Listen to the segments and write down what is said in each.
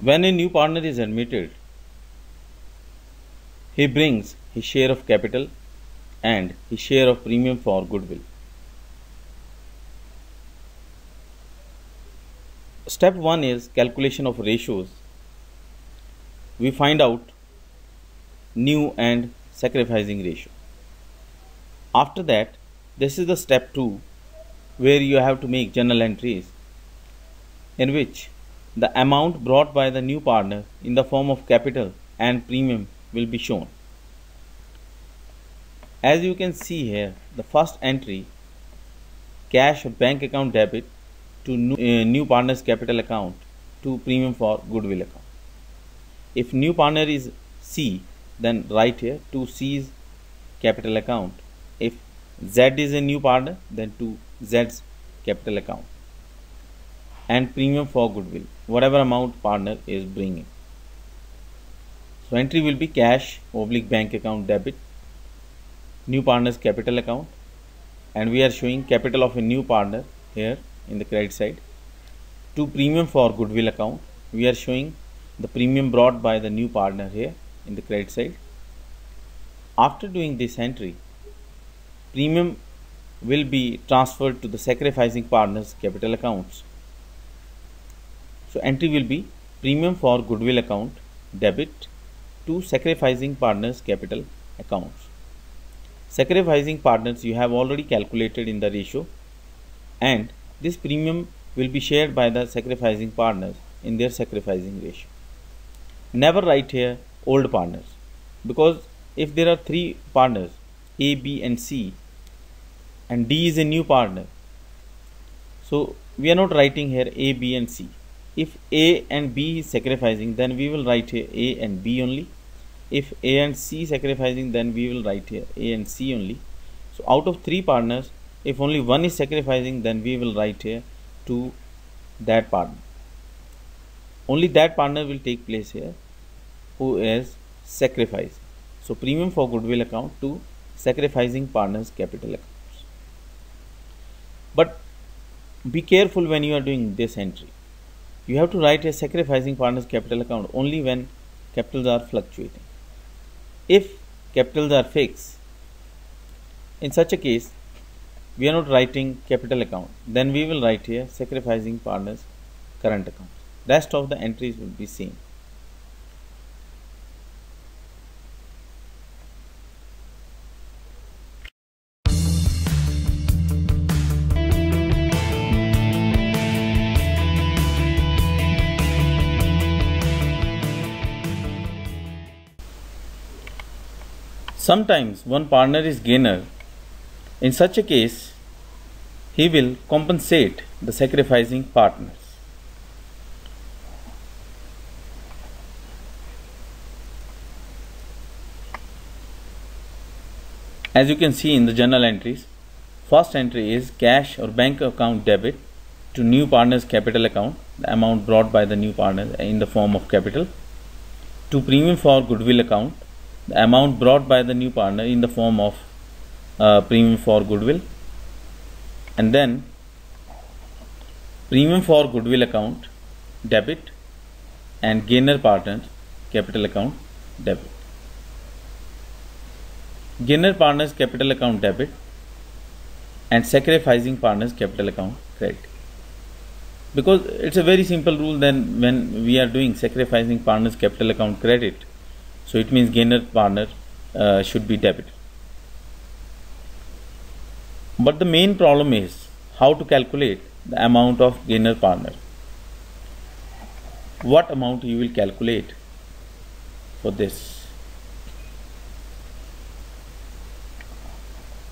When a new partner is admitted, he brings his share of capital and his share of premium for goodwill. Step 1 is calculation of ratios. We find out new and sacrificing ratio. After that, this is the step 2 where you have to make journal entries in which the amount brought by the new partner in the form of capital and premium will be shown. As you can see here, the first entry, cash or bank account debit to new partner's capital account to premium for goodwill account. If new partner is C, then write here to C's capital account. If Z is a new partner, then to Z's capital account. And premium for goodwill, whatever amount partner is bringing. So entry will be cash / bank account debit, new partner's capital account, and we are showing capital of a new partner here in the credit side. To premium for goodwill account, we are showing the premium brought by the new partner here in the credit side. After doing this entry, premium will be transferred to the sacrificing partner's capital accounts. So entry will be premium for goodwill account debit to sacrificing partner's capital accounts. Sacrificing partners you have already calculated in the ratio, and this premium will be shared by the sacrificing partners in their sacrificing ratio. Never write here old partners, because if there are 3 partners A, B and C and D is a new partner, so we are not writing here A, B and C. If A and B is sacrificing, then we will write here A and B only. If A and C sacrificing, then we will write here A and C only. So out of 3 partners, if only one is sacrificing, then we will write here to that partner. Only that partner will take place here who is sacrificing. So premium for goodwill account to sacrificing partners capital accounts. But be careful when you are doing this entry. You have to write a sacrificing partners capital account only when capitals are fluctuating. If capitals are fixed, in such a case, we are not writing capital account. Then we will write here sacrificing partners current account. Rest of the entries will be same. Sometimes one partner is gainer. In such a case, he will compensate the sacrificing partners. As you can see in the journal entries, first entry is cash or bank account debit to new partner's capital account, the amount brought by the new partner in the form of capital. To premium for goodwill account, the amount brought by the new partner in the form of premium for goodwill, and then premium for goodwill account debit and gainer partners capital account debit. Gainer partners capital account debit and sacrificing partners capital account credit. Because it's a very simple rule, then when we are doing sacrificing partners capital account credit, so it means gainer partner should be debit. But the main problem is how to calculate the amount of gainer partner. What amount you will calculate for this?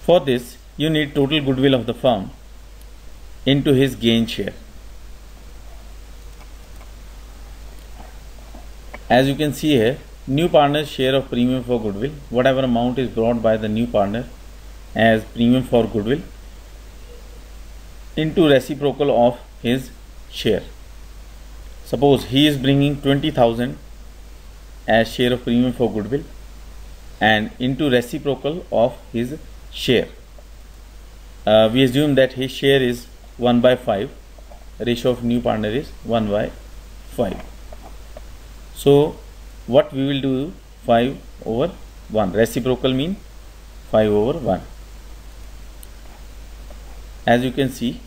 For this, you need total goodwill of the firm into his gain share. As you can see here, new partner's share of premium for goodwill, whatever amount is brought by the new partner as premium for goodwill, into reciprocal of his share. Suppose he is bringing 20,000 as share of premium for goodwill and into reciprocal of his share. We assume that his share is 1/5. Ratio of new partner is 1/5. So what we will do, 5 over 1. Reciprocal mean 5 over 1. As you can see,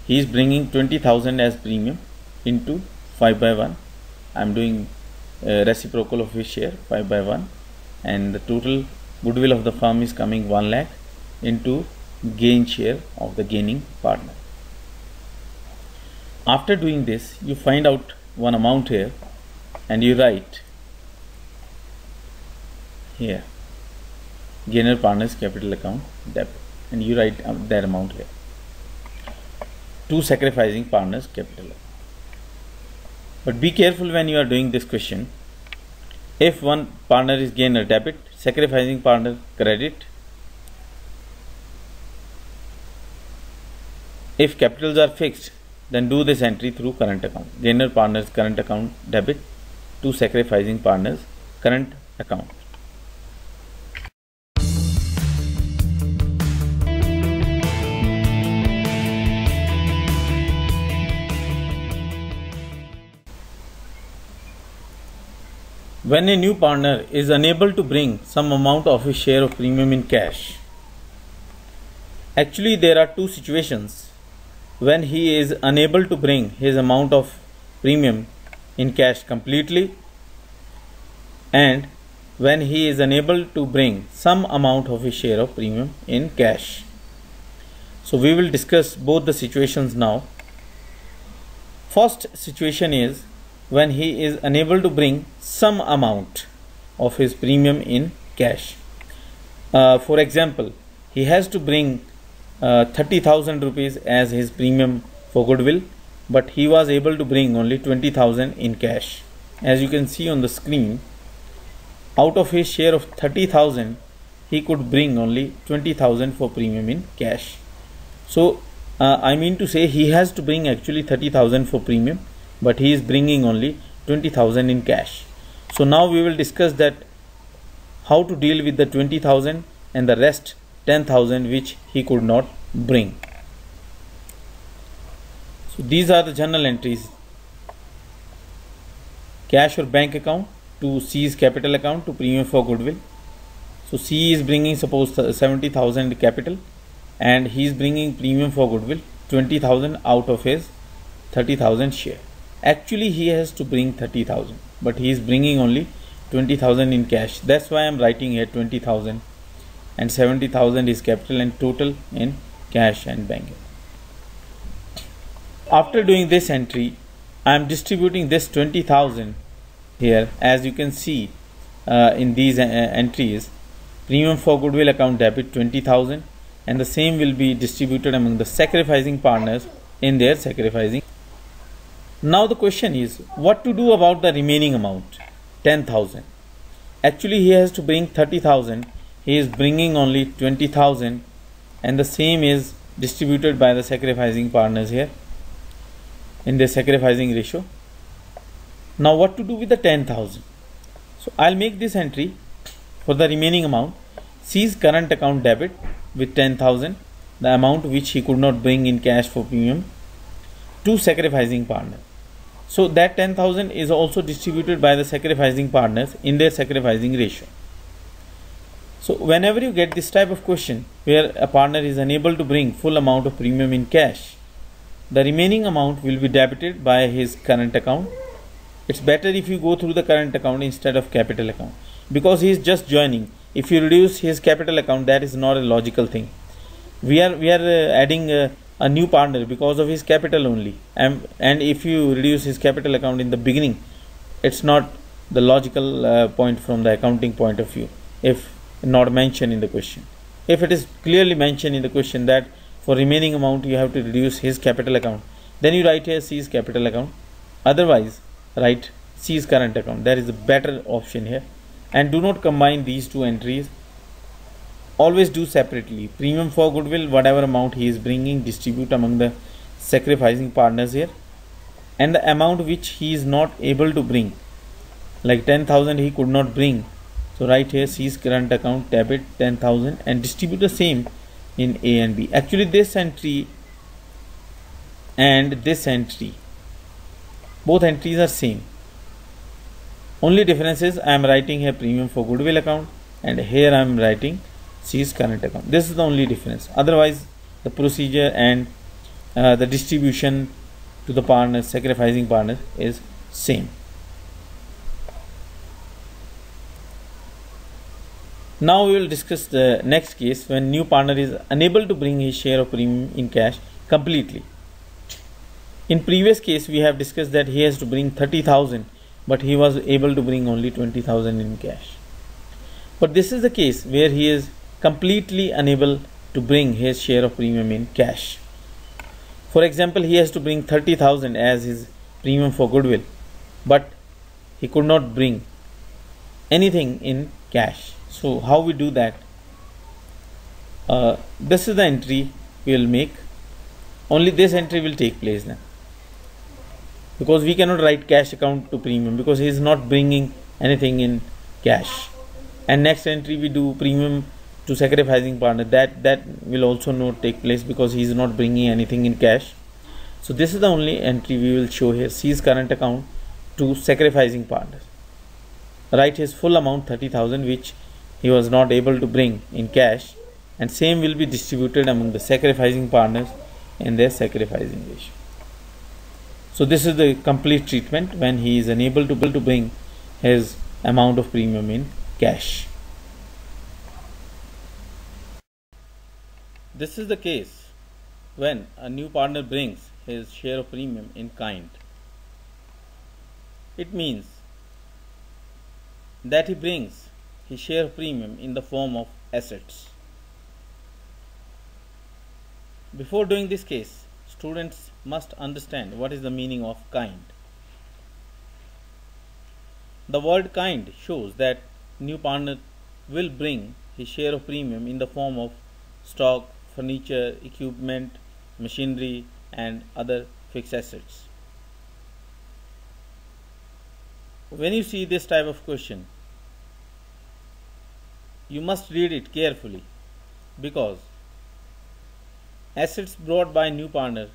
he is bringing 20,000 as premium into 5 by 1. I am doing reciprocal of his share 5 by 1, and the total goodwill of the firm is coming 1 lakh into gain share of the gaining partner. After doing this, you find out one amount here and you write here gainer partners capital account debit, and you write that amount here to sacrificing partners capital account. But be careful when you are doing this question. If one partner is gainer debit, sacrificing partner credit. If capitals are fixed, then do this entry through current account. Gainer partners current account debit to sacrificing partners current account. When a new partner is unable to bring some amount of his share of premium in cash, actually there are two situations. When he is unable to bring his amount of premium in cash completely, and when he is unable to bring some amount of his share of premium in cash. So we will discuss both the situations now. First situation is when he is unable to bring some amount of his premium in cash. For example, he has to bring 30,000 rupees as his premium for goodwill, but he was able to bring only 20,000 in cash. As you can see on the screen, out of his share of 30,000, he could bring only 20,000 for premium in cash. So I mean to say he has to bring actually 30,000 for premium, but he is bringing only 20,000 in cash. So now we will discuss that how to deal with the 20,000 and the rest 10,000 which he could not bring. So these are the journal entries: cash or bank account to C's capital account to premium for goodwill. So C is bringing suppose 70,000 capital and he is bringing premium for goodwill 20,000 out of his 30,000 share. Actually he has to bring 30,000, but he is bringing only 20,000 in cash. That's why I am writing here 20,000, and 70,000 is capital and total in cash and bank. After doing this entry, I am distributing this 20,000 here. As you can see in these entries, premium for goodwill account debit 20,000, and the same will be distributed among the sacrificing partners in their sacrificing. Now the question is what to do about the remaining amount 10,000. Actually he has to bring 30,000, he is bringing only 20,000, and the same is distributed by the sacrificing partners here in the sacrificing ratio. Now what to do with the 10,000? So I'll make this entry for the remaining amount. C's current account debit with 10,000, the amount which he could not bring in cash for premium, to sacrificing partner. So that 10,000 is also distributed by the sacrificing partners in their sacrificing ratio. So whenever you get this type of question where a partner is unable to bring full amount of premium in cash, the remaining amount will be debited by his current account. It's better if you go through the current account instead of capital account, because he is just joining. If you reduce his capital account, that is not a logical thing. We are adding a new partner because of his capital only, and if you reduce his capital account in the beginning, it's not the logical point from the accounting point of view if not mentioned in the question. If it is clearly mentioned in the question that for remaining amount you have to reduce his capital account, then you write here C's capital account, otherwise write C's current account. That is a better option here, and do not combine these two entries. Always do separately. Premium for goodwill, whatever amount he is bringing, distribute among the sacrificing partners here, and the amount which he is not able to bring, like 10,000 he could not bring, so write here C's current account debit 10,000 and distribute the same in A and B. Actually this entry and this entry, both entries are same. Only difference is I am writing here premium for goodwill account and here I am writing C's current account. This is the only difference. Otherwise the procedure and the distribution to the partners, sacrificing partners, is same. Now we will discuss the next case when new partner is unable to bring his share of premium in cash completely. In previous case we have discussed that he has to bring 30,000 but he was able to bring only 20,000 in cash. But this is the case where he is completely unable to bring his share of premium in cash. For example, he has to bring 30,000 as his premium for goodwill, but he could not bring anything in cash. So how we do that? This is the entry we will make. Only this entry will take place now, because we cannot write cash account to premium because he is not bringing anything in cash. And next entry we do premium to sacrificing partner, that will also not take place because he is not bringing anything in cash. So this is the only entry we will show here, C's current account to sacrificing partners. Write his full amount 30,000 which he was not able to bring in cash, and same will be distributed among the sacrificing partners in their sacrificing ratio. So this is the complete treatment when he is unable to bring his amount of premium in cash. This is the case when a new partner brings his share of premium in kind. It means that he brings his share of premium in the form of assets. Before doing this case, students must understand what is the meaning of kind. The word kind shows that new partner will bring his share of premium in the form of stock, furniture, equipment, machinery and other fixed assets. When you see this type of question, you must read it carefully, because assets brought by new partner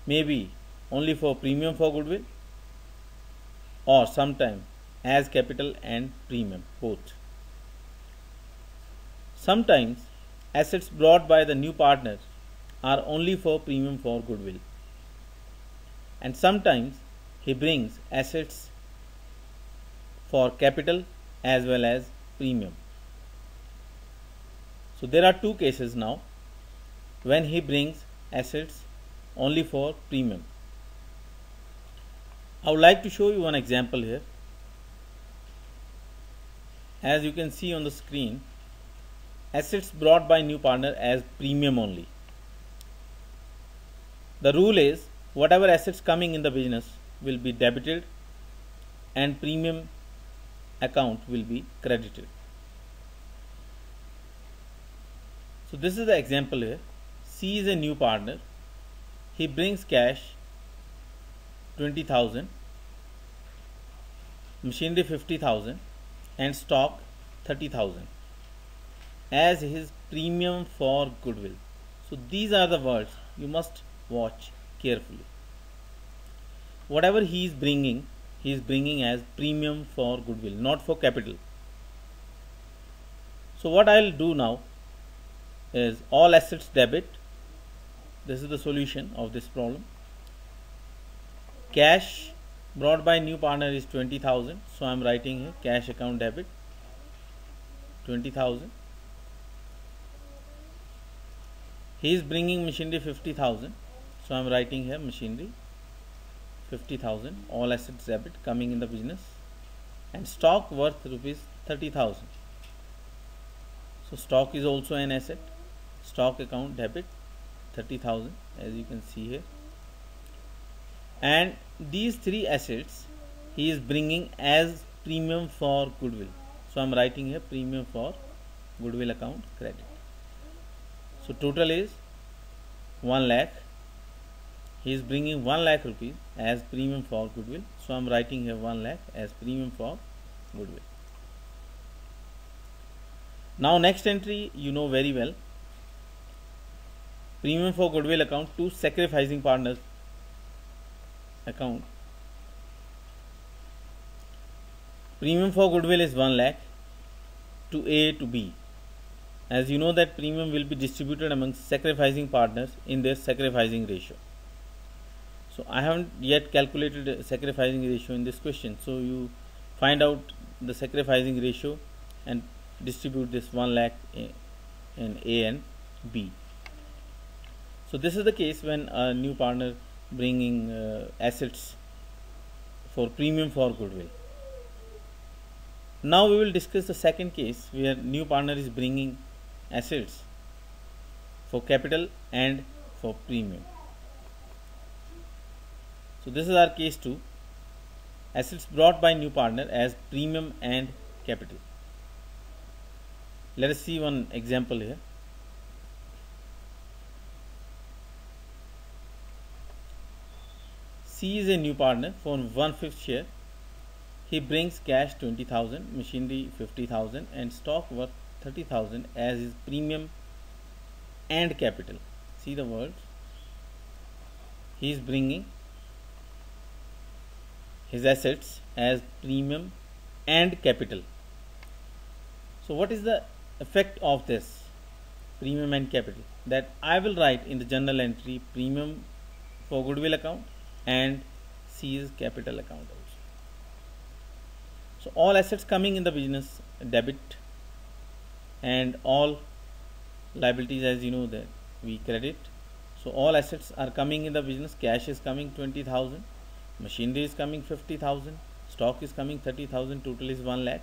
may be only for premium for goodwill or sometime as capital and premium both. Sometimes assets brought by the new partner are only for premium for goodwill, and sometimes he brings assets for capital as well as premium. So there are two cases now when he brings assets only for premium. I would like to show you one example here. As you can see on the screen, assets brought by new partner as premium only. The rule is whatever assets coming in the business will be debited and premium account will be credited. So this is the example here. C is a new partner. He brings cash 20,000, machinery 50,000 and stock 30,000 as his premium for goodwill. So these are the words you must watch carefully. Whatever he is bringing as premium for goodwill, not for capital. So what I will do now is all assets debit. This is the solution of this problem. Cash brought by new partner is 20,000, so I am writing here cash account debit 20,000. He is bringing machinery 50,000, so I am writing here machinery 50,000, all assets debit coming in the business, and stock worth rupees 30,000. So stock is also an asset, stock account debit 30,000 as you can see here. And these three assets he is bringing as premium for goodwill, so I am writing here premium for goodwill account credit. So total is 1 lakh. He is bringing 1 lakh rupees as premium for goodwill, so I am writing here 1 lakh as premium for goodwill. Now next entry you know very well, premium for goodwill account to sacrificing partners account. Premium for goodwill is 1 lakh to A to B. As you know that premium will be distributed among sacrificing partners in their sacrificing ratio. So I haven't yet calculated sacrificing ratio in this question. So you find out the sacrificing ratio and distribute this 1 lakh in A and B. So this is the case when a new partner bringing assets for premium for goodwill. Now we will discuss the second case where new partner is bringing assets for capital and for premium. So this is our case 2. Assets brought by new partner as premium and capital. Let us see one example here. C is a new partner for 1/5 share. He brings cash 20,000, machinery 50,000 and stock worth 30,000 as his premium and capital. See the words. He is bringing his assets as premium and capital. So what is the effect of this premium and capital? That I will write in the journal entry premium for goodwill account and C is capital account also. So all assets coming in the business debit and all liabilities, as you know, that we credit. So all assets are coming in the business. Cash is coming 20,000, machinery is coming 50,000, stock is coming 30,000, total is 1 lakh.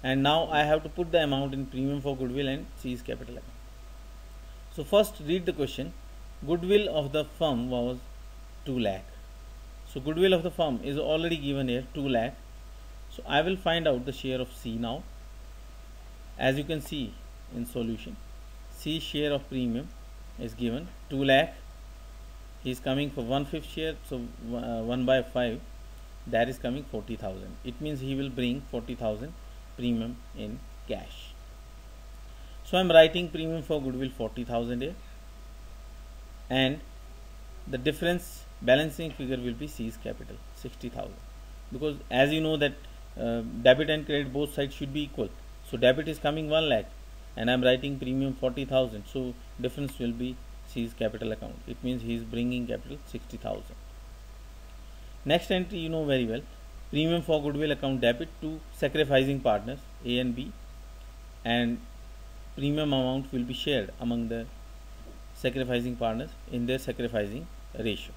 And now I have to put the amount in premium for goodwill and C is capital account. So first read the question. Goodwill of the firm was 2 lakh. So goodwill of the firm is already given here 2 lakh. So I will find out the share of C now. As you can see in solution, C share of premium is given 2 lakh. He is coming for 1/5 share, so 1/5, that is coming 40,000. It means he will bring 40,000 premium in cash. So I am writing premium for goodwill 40,000 here, and the difference balancing figure will be C's capital 60,000, because as you know that debit and credit both sides should be equal. So debit is coming 1 lakh and I am writing premium 40,000, so difference will be C's capital account. It means he is bringing capital 60,000. Next entry you know very well, premium for goodwill account debit to sacrificing partners A and B, and premium amount will be shared among the sacrificing partners in their sacrificing ratio.